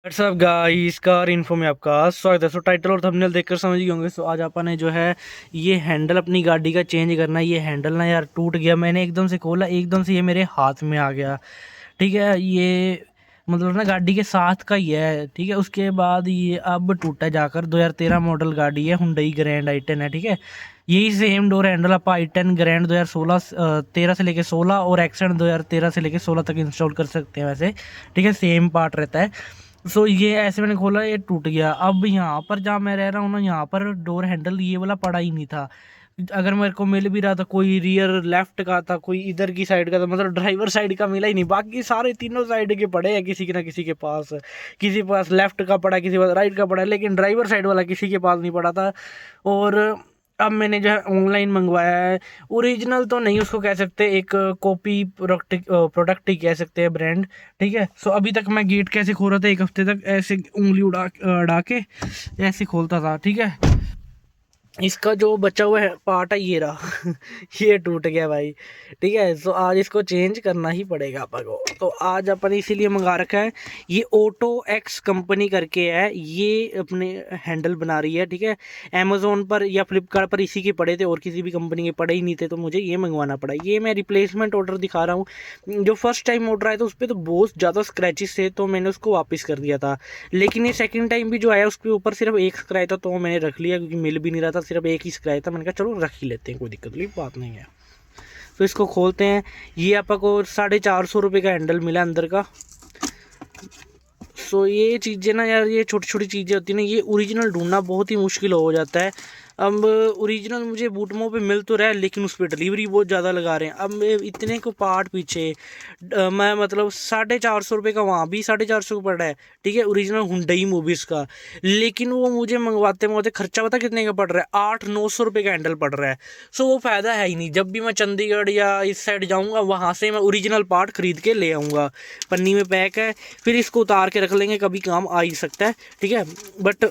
WhatsApp guys, car info में आपका स्वागत है। टाइटल और थंबनेल देखकर समझ गए होंगे। आज अपन ने जो है ये हैंडल अपनी गाड़ी का चेंज करना है। ये हैंडल ना यार टूट गया, मैंने एकदम से खोला, एकदम से ये मेरे हाथ में आ गया। ठीक है, ये मतलब ना गाड़ी के साथ का ही है। ठीक है, उसके बाद ये अब टूटा जाकर 2013 मॉडल गाड़ी है, हुंडई ग्रैंड i10 है। ठीक है, यही सेम डोर हैंडल आप i10 ग्रैंड 2016 13 से लेके 16 और एक्सेंट 2013 से लेके 16 तक इंस्टॉल कर सकते हैं वैसे। ठीक है, सेम पार्ट रहता है। ये ऐसे मैंने खोला, ये टूट गया। अब यहाँ पर जहाँ मैं रह रहा हूँ ना, यहाँ पर डोर हैंडल ये वाला पड़ा ही नहीं था। अगर मेरे को मिल भी रहा था, कोई रियर लेफ्ट का था, कोई इधर की साइड का था, मतलब ड्राइवर साइड का मिला ही नहीं। बाकी सारे तीनों साइड के पड़े हैं किसी के ना किसी के पास। किसी के पास लेफ्ट का पड़ा, किसी के पास राइट का पड़ा, लेकिन ड्राइवर साइड वाला किसी के पास नहीं पड़ा था। और अब मैंने जो है ऑनलाइन मंगवाया है। ओरिजिनल तो नहीं उसको कह सकते, एक कॉपी प्रोडक्ट ही कह सकते हैं, ब्रांड। ठीक है, अभी तक मैं गेट कैसे खोल रहा था, एक हफ्ते तक ऐसे उंगली उड़ा के ऐसे खोलता था। ठीक है, इसका जो बचा हुआ है पार्ट है ये रहा ये टूट गया भाई। ठीक है, आज इसको चेंज करना ही पड़ेगा अपन को। तो आज अपन इसीलिए मंगा रखा है। ये ऑटो एक्स कंपनी करके है, ये अपने हैंडल बना रही है। ठीक है, अमेज़ोन पर या फ्लिपकार्ट पर इसी के पड़े थे और किसी भी कंपनी के पड़े ही नहीं थे, तो मुझे ये मंगवाना पड़ा। ये मैं रिप्लेसमेंट ऑर्डर दिखा रहा हूँ। जो फर्स्ट टाइम ऑर्डर आया था उस पर तो बहुत ज़्यादा स्क्रैचेस थे, तो मैंने उसको वापस कर दिया था। लेकिन ये सेकेंड टाइम भी जो आया उसके ऊपर सिर्फ एक स्क्रैच था, तो मैंने रख लिया क्योंकि मिल भी नहीं रहा था, सिर्फ एक ही स्क्रैच था। मैंने कहा चलो रख ही लेते हैं, कोई दिक्कत नहीं, बात नहीं है। तो इसको खोलते हैं। ये आपको 450 रुपये का हैंडल मिला अंदर का। ये चीज़ें ना यार, ये छोटी छोटी चीज़ें होती हैं ना, ये ओरिजिनल ढूंढना बहुत ही मुश्किल हो जाता है। अब ओरिजिनल मुझे बूटमो पे मिल तो रहा है, लेकिन उस पर डिलीवरी बहुत ज़्यादा लगा रहे हैं। अब इतने को पार्ट पीछे मैं मतलब 450 रुपये का, वहाँ भी 450 का पड़ रहा है। ठीक है, ओरिजिनल हुंडई मूवीज़ का। लेकिन वो मुझे मंगवाते खर्चा पता कितने का पड़ रहा है, 800-900 रुपये का हैंडल पड़ रहा है। वो फ़ायदा है ही नहीं। जब भी मैं चंडीगढ़ या इस साइड जाऊँगा, वहाँ से मैं ओरिजिनल पार्ट ख़रीद के ले आऊँगा। पन्नी में पैक है, फिर इसको उतार के रख लेंगे, कभी काम आ ही सकता है। ठीक है, बट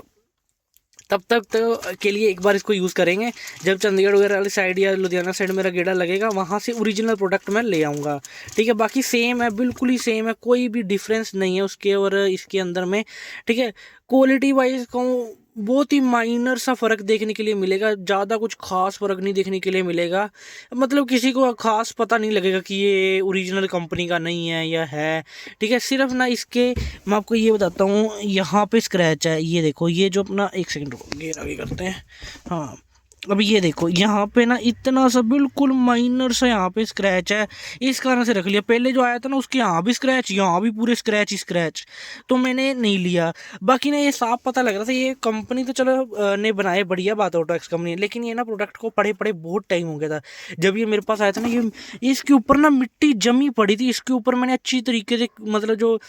तब तक तो के लिए एक बार इसको यूज़ करेंगे। जब चंडीगढ़ वगैरह वाली साइड या लुधियाना साइड मेरा गेड़ा लगेगा, वहाँ से ओरिजिनल प्रोडक्ट मैं ले आऊँगा। ठीक है, बाकी सेम है, बिल्कुल ही सेम है, कोई भी डिफरेंस नहीं है उसके और इसके अंदर में। ठीक है, क्वालिटी वाइज कहूँ बहुत ही माइनर सा फ़र्क देखने के लिए मिलेगा, ज़्यादा कुछ खास फ़र्क नहीं देखने के लिए मिलेगा। मतलब किसी को खास पता नहीं लगेगा कि ये ओरिजिनल कंपनी का नहीं है या है। ठीक है, सिर्फ ना इसके मैं आपको ये बताता हूँ, यहाँ पे स्क्रैच है, ये देखो, ये जो अपना, एक सेकंड रुको, गेयर आगे करते हैं। हाँ, अब ये देखो, यहाँ पे ना इतना सा बिल्कुल माइनर सा यहाँ पे स्क्रैच है, इस कारण से रख लिया। पहले जो आया था ना उसके यहाँ भी स्क्रैच, यहाँ भी पूरे स्क्रैच ही स्क्रैच, तो मैंने नहीं लिया। बाकी ना ये साफ पता लग रहा था, ये कंपनी तो चलो ने बनाए, बढ़िया बात है ऑटो एक्स कंपनी, लेकिन ये ना प्रोडक्ट को पड़े पड़े बहुत टाइम हो गया था। जब ये मेरे पास आया था ना, ये इसके ऊपर ना मिट्टी जमी पड़ी थी। इसके ऊपर मैंने अच्छी तरीके से, मतलब जो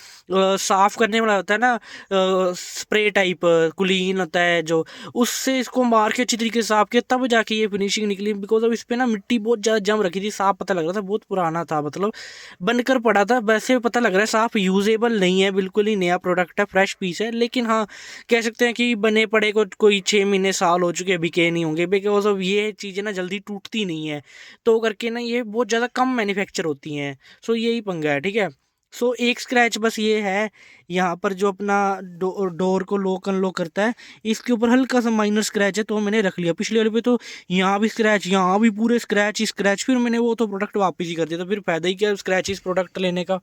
साफ करने वाला होता है ना, स्प्रे टाइप कुलीन होता है जो, उससे इसको मार के अच्छी तरीके से साफ किया, तब जाके ये फिनिशिंग निकली। बिकॉज अब इस पर ना मिट्टी बहुत ज़्यादा जम रखी थी, साफ पता लग रहा था, बहुत पुराना था, मतलब बनकर पड़ा था। वैसे पता लग रहा है साफ यूजेबल नहीं है, बिल्कुल ही नया प्रोडक्ट है, फ्रेश पीस है। लेकिन हाँ, कह सकते हैं कि बने पड़े को कोई 6 महीने साल हो चुके, बिके नहीं होंगे, बिकॉज ऑफ ये चीज़ें ना जल्दी टूटती नहीं है, तो करके ना ये बहुत ज़्यादा कम मैन्युफैक्चर होती हैं। यही पंगा है। ठीक है, एक स्क्रैच बस ये है, यहाँ पर जो अपना डोर को लॉक अनलॉक करता है, इसके ऊपर हल्का सा माइनर स्क्रैच है, तो मैंने रख लिया। पिछले वाले पे तो यहाँ भी स्क्रैच, यहाँ भी पूरे स्क्रैच ही स्क्रैच, फिर मैंने वो तो प्रोडक्ट वापस ही कर दिया। तो फिर फ़ायदा ही क्या स्क्रैच इस प्रोडक्ट लेने का।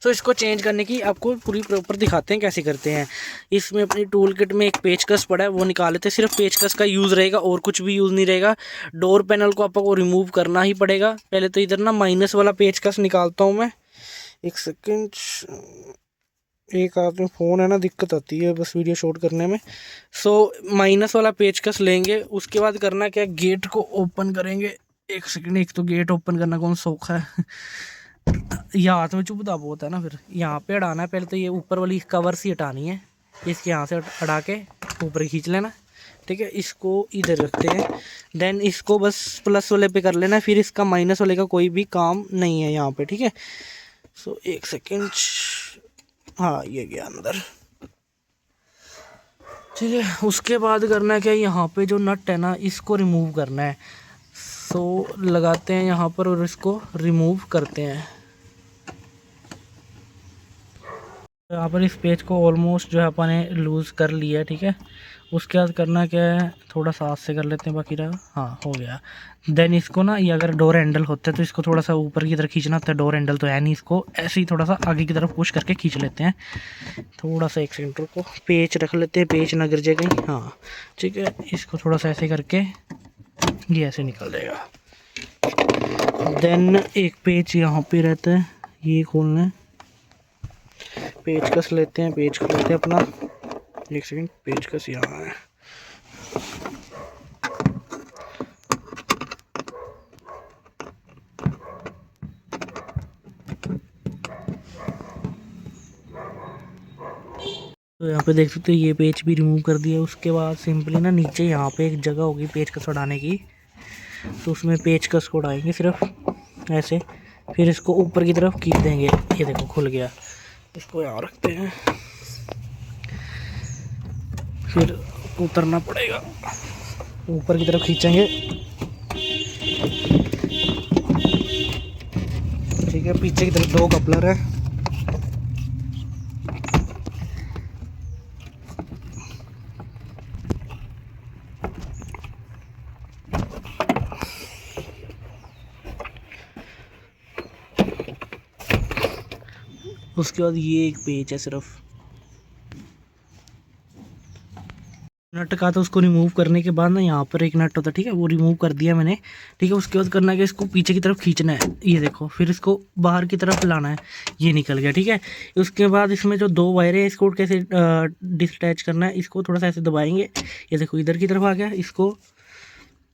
इसको चेंज करने की आपको पूरी प्रॉपर दिखाते हैं कैसे करते हैं। इसमें अपनी टूल किट में एक पेचकस पड़ा है, वो निकाल लेते हैं। सिर्फ पेचकस का यूज़ रहेगा और कुछ भी यूज़ नहीं रहेगा। डोर पैनल को आपको रिमूव करना ही पड़ेगा। पहले तो इधर ना माइनस वाला पेचकस निकालता हूँ मैं, एक सेकेंड। एक हाथ में फ़ोन है ना, दिक्कत आती है बस वीडियो शूट करने में। माइनस वाला पेचकस लेंगे। उसके बाद करना क्या, गेट को ओपन करेंगे। एक सेकेंड, एक तो गेट ओपन करना कौन सौखा है ये हाथ में चुभदा बहुत है ना। फिर यहाँ पे अड़ाना है, पहले तो ये ऊपर वाली कवर सी हटानी है, इसके यहाँ से अड़ा के ऊपर खींच लेना। ठीक है, इसको इधर रखते हैं, देन इसको बस प्लस वाले पे कर लेना, फिर इसका माइनस वाले का कोई भी काम नहीं है यहाँ पे। ठीक है, एक सेकेंड। हाँ, ये गया अंदर। ठीक है, उसके बाद करना है क्या, यहाँ पे जो नट है ना, इसको रिमूव करना है। लगाते हैं यहाँ पर और इसको रिमूव करते हैं। तो यहाँ पर इस पेज को ऑलमोस्ट जो है अपन ने लूज़ कर लिया है, ठीक है। उसके बाद करना क्या है, थोड़ा सा हाथ से कर लेते हैं, बाकी रहा, हाँ हो गया। देन इसको ना, ये अगर डोर हैंडल होता है तो इसको थोड़ा सा ऊपर की तरफ खींचना होता है, डोर हैंडल तो है नहीं, इसको ऐसे ही थोड़ा सा आगे की तरफ पुश करके खींच लेते हैं। थोड़ा सा एक सेकंड को पेच रख लेते हैं, पेच ना गिर जाए कहीं, हाँ ठीक है। इसको थोड़ा सा ऐसे करके ये ऐसे निकल जाएगा। देन एक पेच यहाँ पे रहता है, ये खोलना है, पेच कस लेते हैं, पेच कस लेते हैं अपना, एक सेकंड, पेच कस यहाँ है। तो यहाँ पे देख सकते हो ये पेच भी रिमूव कर दिया। उसके बाद सिंपली ना नीचे यहाँ पे एक जगह होगी पेच कस उड़ाने की, तो उसमें पेच कस को उड़ाएंगे सिर्फ ऐसे, फिर इसको ऊपर की तरफ खींच देंगे, ये देखो खुल गया। इसको यहाँ रखते हैं, फिर उतरना पड़ेगा, ऊपर की तरफ खींचेंगे, ठीक है। पीछे की तरफ 2 कपलर है, उसके बाद ये एक पेच है सिर्फ। नट का तो उसको रिमूव करने के बाद ना यहाँ पर एक नट होता है, ठीक है, वो रिमूव कर दिया मैंने, ठीक है। उसके बाद करना है कि इसको पीछे की तरफ खींचना है, ये देखो, फिर इसको बाहर की तरफ लाना है, ये निकल गया, ठीक है। उसके बाद इसमें जो 2 वायरें हैं, इसको कैसे डिसअटैच करना है, इसको थोड़ा सा ऐसे दबाएंगे, ये देखो इधर की तरफ आ गया। इसको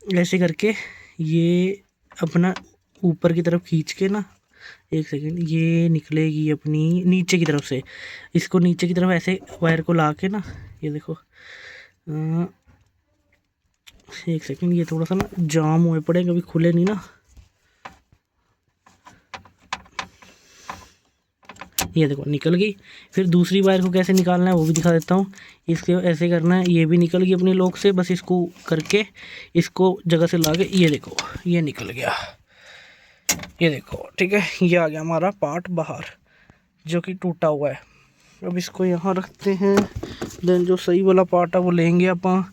ऐसे करके ये अपना ऊपर की तरफ खींच के ना, एक सेकेंड, ये निकलेगी अपनी नीचे की तरफ से, इसको नीचे की तरफ ऐसे वायर को ला के ना, ये देखो एक सेकेंड, ये थोड़ा सा ना जाम हुए पड़े, कभी खुले नहीं ना, ये देखो निकल गई। फिर दूसरी वायर को कैसे निकालना है वो भी दिखा देता हूँ। इसके ऐसे करना है, ये भी निकल गई अपने लॉक से, बस इसको करके इसको जगह से ला के, ये देखो ये निकल गया, ये देखो, ठीक है। ये आ गया हमारा पार्ट बाहर जो कि टूटा हुआ है। अब इसको यहाँ रखते हैं, देन जो सही वाला पार्ट है वो लेंगे अपन,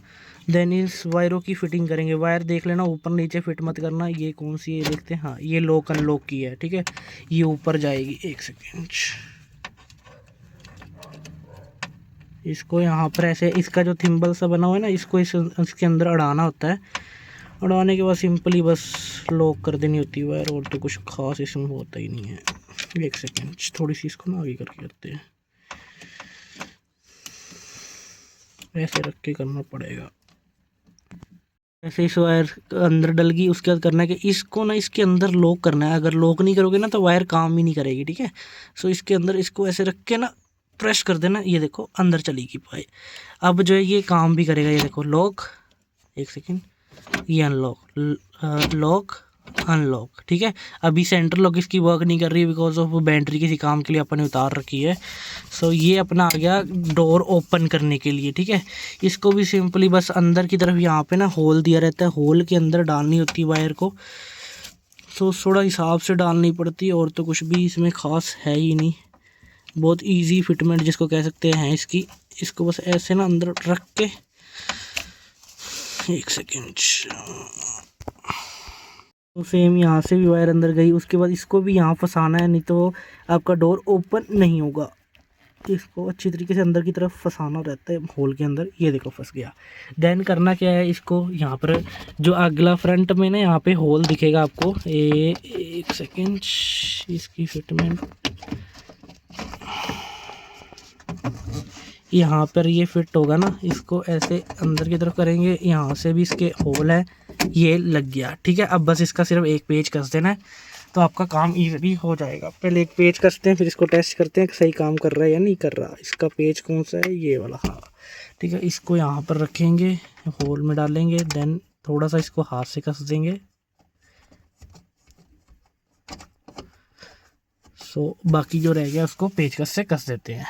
देन इस वायरों की फिटिंग करेंगे। वायर देख लेना ऊपर नीचे फिट मत करना, ये कौन सी है देखते हैं, हाँ ये लॉक अनलॉक की है, ठीक है, ये ऊपर जाएगी, एक सेकेंड। इसको यहाँ पर ऐसे, इसका जो थिम्बल सा बना हुआ है ना, इसको इसके अंदर अड़ाना होता है। अड़ाने के बाद सिंपली बस लॉक कर देनी होती है वायर, और तो कुछ खास इसमें होता ही नहीं है। एक सेकेंड, थोड़ी सी इसको ना आगे करके करते हैं, ऐसे रख के करना पड़ेगा। ऐसे इस वायर अंदर डल गई। उसके बाद करना है कि इसको ना इसके अंदर लॉक करना है, अगर लॉक नहीं करोगे ना तो वायर काम ही नहीं करेगी, ठीक है। सो इसके अंदर इसको ऐसे रख के ना प्रेस कर देना, ये देखो अंदर चलेगी पाई। अब जो है ये काम भी करेगा, ये देखो लॉक, एक सेकेंड, ये अनलॉक, लॉक अनलॉक, ठीक है। अभी सेंटर लॉक इसकी वर्क नहीं कर रही बिकॉज ऑफ बैटरी किसी काम के लिए अपन ने उतार रखी है। सो ये अपना आ गया डोर ओपन करने के लिए, ठीक है। इसको भी सिंपली बस अंदर की तरफ यहाँ पे ना होल दिया रहता है, होल के अंदर डालनी होती है वायर को। सो थोड़ा हिसाब से डालनी पड़ती है, और तो कुछ भी इसमें ख़ास है ही नहीं, बहुत ईजी फिटमेंट जिसको कह सकते हैं इसकी। इसको बस ऐसे ना अंदर रख के, एक सेकेंड, तो सेम यहाँ से भी वायर अंदर गई। उसके बाद इसको भी यहाँ फंसाना है, नहीं तो आपका डोर ओपन नहीं होगा। इसको अच्छी तरीके से अंदर की तरफ फंसाना रहता है होल के अंदर, ये देखो फंस गया। देन करना क्या है, इसको यहाँ पर जो अगला फ्रंट में ना यहाँ पे होल दिखेगा आपको, एक सेकेंड, इसकी फिटमेंट यहाँ पर ये फिट होगा ना, इसको ऐसे अंदर की तरफ करेंगे, यहाँ से भी इसके होल है, ये लग गया, ठीक है। अब बस इसका सिर्फ एक पेज कस देना है तो आपका काम इजीली हो जाएगा। पहले एक पेज कसते हैं, फिर इसको टेस्ट करते हैं कि सही काम कर रहा है या नहीं कर रहा। इसका पेज कौन सा है, ये वाला, हाँ ठीक है। इसको यहाँ पर रखेंगे, होल में डालेंगे, देन थोड़ा सा इसको हाथ से कस देंगे। सो बाकी जो रह गया उसको पेचकस से कस देते हैं।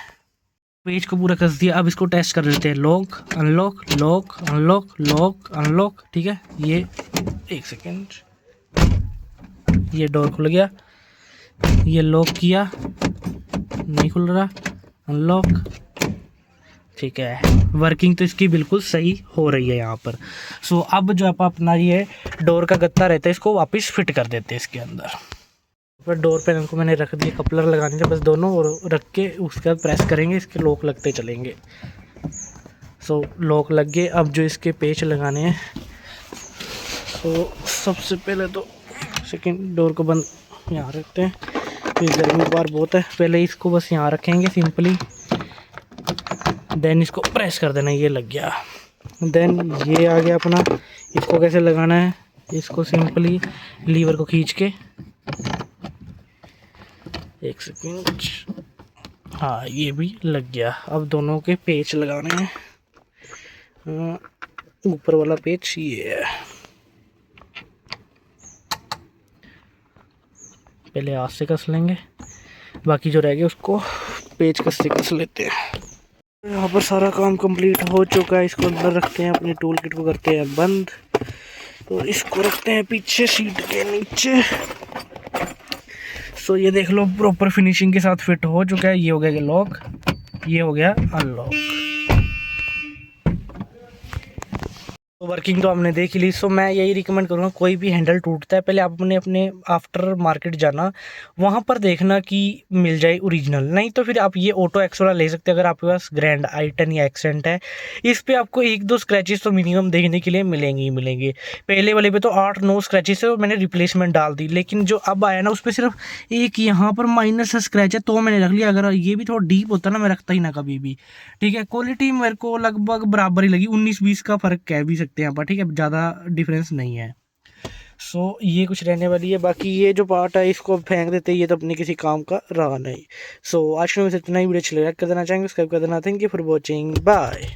पेज को पूरा कस दिया। अब इसको टेस्ट कर लेते हैं, lock unlock, lock unlock, lock unlock, ठीक है। ये एक सेकेंड, ये डोर खुल गया, ये लॉक किया, नहीं खुल रहा, अनलॉक, ठीक है। वर्किंग तो इसकी बिल्कुल सही हो रही है यहाँ पर। सो अब जो आप अपना ये डोर का गत्ता रहता है इसको वापस फिट कर देते हैं इसके अंदर। पर डोर पैनल को मैंने रख दिया, कपलर लगाने थे बस दोनों, और रख के उसके बाद प्रेस करेंगे, इसके लॉक लगते चलेंगे। सो लॉक लग गए। अब जो इसके पेच लगाने हैं, तो सबसे पहले तो सेकंड डोर को बंद यहाँ रखते हैं, फिर गर्मी बार बहुत है, पहले इसको बस यहाँ रखेंगे सिंपली, देन इसको प्रेस कर देना, ये लग गया। देन ये आ गया अपना, इसको कैसे लगाना है, इसको सिंपली लीवर को खींच के, एक सेकेंड, हाँ ये भी लग गया। अब दोनों के पेच लगाने हैं, ऊपर वाला पेच ये है, पहले हाथ से कस लेंगे, बाकी जो रह गया उसको पेच कस से कस लेते हैं। यहाँ पर सारा काम कंप्लीट हो चुका है। इसको अंदर रखते हैं, अपनी टूल किट को करते हैं बंद, और इसको रखते हैं पीछे सीट के नीचे। सो ये देख लो प्रॉपर फिनिशिंग के साथ फिट हो चुका है। ये हो गया लॉक, ये हो गया अनलॉक। तो वर्किंग तो हमने देख ली। सो मैं यही रिकमेंड करूँगा, कोई भी हैंडल टूटता है पहले आप अपने आफ्टर मार्केट जाना, वहाँ पर देखना कि मिल जाए ओरिजिनल, नहीं तो फिर आप ये ऑटो एक्स वाला ले सकते हैं अगर आपके पास ग्रैंड i10 या एक्सेंट है। इस पे आपको 1-2 स्क्रैचेस तो मिनिमम देखने के लिए मिलेंगे ही मिलेंगे। पहले वाले पे तो 8-9 स्क्रैचेस है और मैंने रिप्लेसमेंट डाल दी, लेकिन जो अब आया ना उस पर सिर्फ एक यहाँ पर माइनस स्क्रैच है, तो मैंने रख लिया। अगर ये भी थोड़ा डीप होता ना मैं रखता ही ना कभी भी, ठीक है। क्वालिटी मेरे को लगभग बराबर ही लगी, 19-20 का फ़र्क कह भी सकते हैं यहाँ पर, ठीक है, ज़्यादा डिफरेंस नहीं है। सो ये कुछ रहने वाली है, बाकी ये जो पार्ट है इसको फेंक देते हैं, ये तो अपने किसी काम का रहा नहीं। सो आज में इतना ही, वीडियो अच्छी लगा कर देना, चाहेंगे सब्सक्राइब कर देना। Thank you for watching, bye.